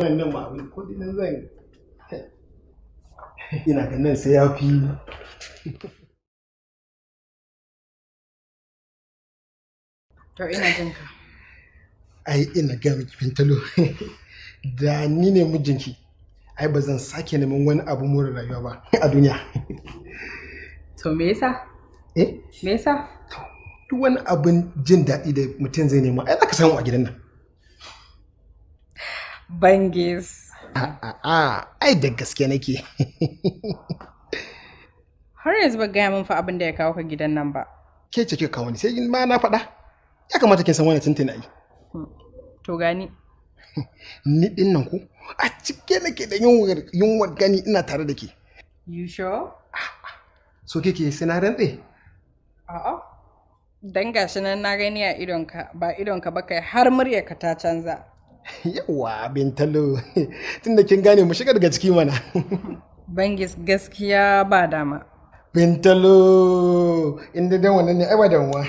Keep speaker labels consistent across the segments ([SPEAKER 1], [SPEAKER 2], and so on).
[SPEAKER 1] Wannan ma abin ko dinan zan ina ganin sai ya fi
[SPEAKER 2] to ina jin ka.
[SPEAKER 1] Ai ina ga miki Bintalo da ni ne mijinki ai ba zan sake neman wani abu more rayuwa ba a duniya.
[SPEAKER 2] To me yasa? Me yasa?
[SPEAKER 1] Duk wani abin jin daɗi da mutum zai nema ai zaka samu a gidan nan.
[SPEAKER 2] Bangis.
[SPEAKER 1] Ai da gaske nake.
[SPEAKER 2] Har yanzu ba gaya min fa abin da ya kawo ka gidan nan ba.
[SPEAKER 1] Ke ce ke kawo ni sai ma na faɗa. Ya kamata kin san wannan tuntuna ai.
[SPEAKER 2] To gani.
[SPEAKER 1] Ni din nan ko a cike nake da yunwar gani ina tare da ke.
[SPEAKER 2] You sure?
[SPEAKER 1] So kike sai na rantse?
[SPEAKER 2] A'a. Dan gashi nan na gani a idonka ba idonka ba kai har muryarka ta canza.
[SPEAKER 1] Yawa Bintalo tunda kin gane mu shiga daga ciki mana.
[SPEAKER 2] Bangis gaskiya ba dama.
[SPEAKER 1] Bintalo inda dan wannan ne ai ba damuwa.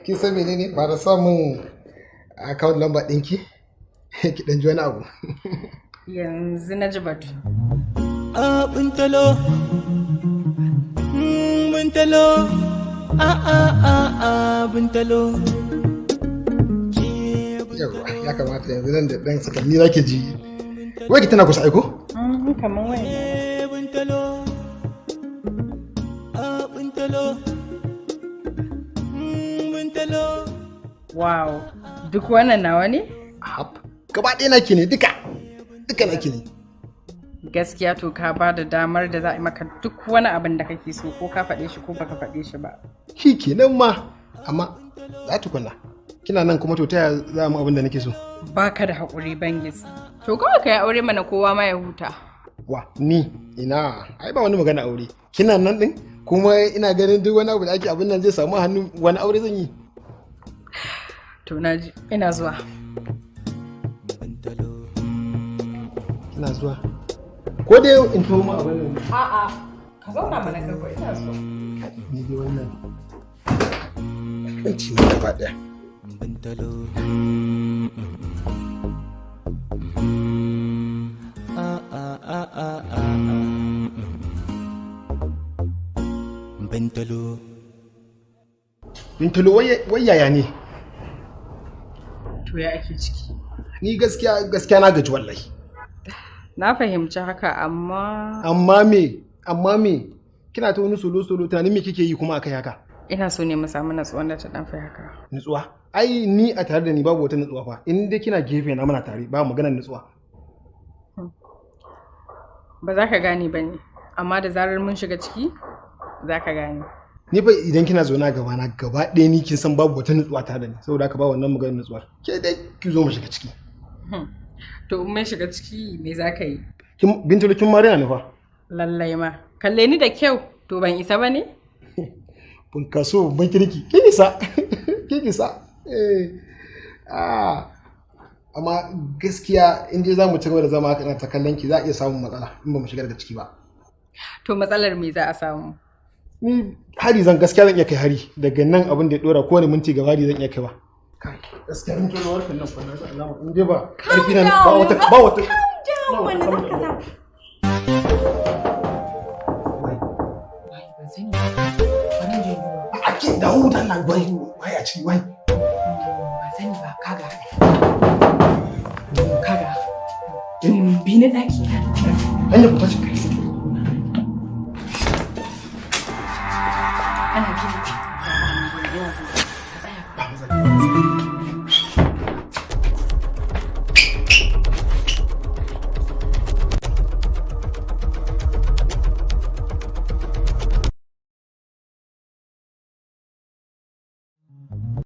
[SPEAKER 1] Kin san menene ba da samun account number ɗinki ki dan ji wani abu.
[SPEAKER 2] Yanzu na ji batu.
[SPEAKER 3] Bintalo. Bintalo. Bintalo.
[SPEAKER 1] Ya kamata yanzu nan da ɗan sakanni za ke ji. Wai ki tana kusa aiko?
[SPEAKER 2] Kamar wai.
[SPEAKER 3] Bintalo. Bintalo. Bintalo.
[SPEAKER 2] Wow, duk wannan nawa ne?
[SPEAKER 1] Gaba ɗaya naki ne duka naki ne.
[SPEAKER 2] Gaskiya to ka ba da damar da za a yi maka duk wani abin da kake so ko ka faɗe shi ko baka faɗe shi ba.
[SPEAKER 1] Shi kenan ma, amma za ta kunna. Kina nan kuma to ta za mu abin da nake so.
[SPEAKER 2] Baka da haƙuri Bangis. To kawai ka yi aure mana kowa ma ya huta.
[SPEAKER 1] Wa ni ina ai ba wani magana aure. Kina nan din kuma ina ganin duk wani abu da ake abin nan zai samu hannu wani aure zan yi.
[SPEAKER 2] To naji ina zuwa.
[SPEAKER 1] Kina zuwa. Ko dai in tuwo mu abin nan.
[SPEAKER 2] A'a, ka zauna mana kai ina zuwa.
[SPEAKER 1] Ni dai wannan. Ban ci gaba daya.
[SPEAKER 3] Bintalo. Bintalo.
[SPEAKER 1] Bintalo wai yaya ne?
[SPEAKER 2] To ya ake ciki?
[SPEAKER 1] Ni gaskiya na gaji wallahi.
[SPEAKER 2] Na fahimci haka amma...
[SPEAKER 1] Amma me? Kina ta wani solo tunanin me kike yi kuma akai haka?
[SPEAKER 2] Ina so ne mu samu natsuwa da ta dan fi haka.
[SPEAKER 1] Nutsuwa? Ai ni a tare da ni babu wata nutsuwa fa. In dai kina gefe na muna tare ba maganar nutsuwa.
[SPEAKER 2] Ba za ka gane ba ne, amma da zarar mun shiga ciki za ka gane.
[SPEAKER 1] Ni fa idan kina zauna gaba na gaba ɗaya ni kin san babu wata nutsuwa tare da ni saboda haka ba wannan maganar nutsuwar. Ke dai ki zo mu shiga ciki.
[SPEAKER 2] To in mun shiga ciki me za ka yi?
[SPEAKER 1] Bintalo kin marina ne fa.
[SPEAKER 2] Lallai ma. Kalle ni da kyau to ban isa ba ne?
[SPEAKER 1] Bun kaso ban kirki. Kin isa. Amma gaskiya in dai za mu ci gaba da zama haka ta kallon ki za a iya samun matsala in ba mu shiga daga ciki ba.
[SPEAKER 2] To matsalar me za a samu?
[SPEAKER 1] Ni hari gaskiya zan iya kai hari daga nan abin da ya dora kowane minti gaba hari zan iya kai ba. Kai gaskiya in tono warkan nan fa na ga alama in dai ba karfi nan ba wata
[SPEAKER 2] wanda zan ka samu.
[SPEAKER 1] A kin dawo da nan wai a ciki wai.
[SPEAKER 2] Ba sani ba kaga. Bi na daki na.
[SPEAKER 1] An yi fita shi kai.
[SPEAKER 2] Ana gini.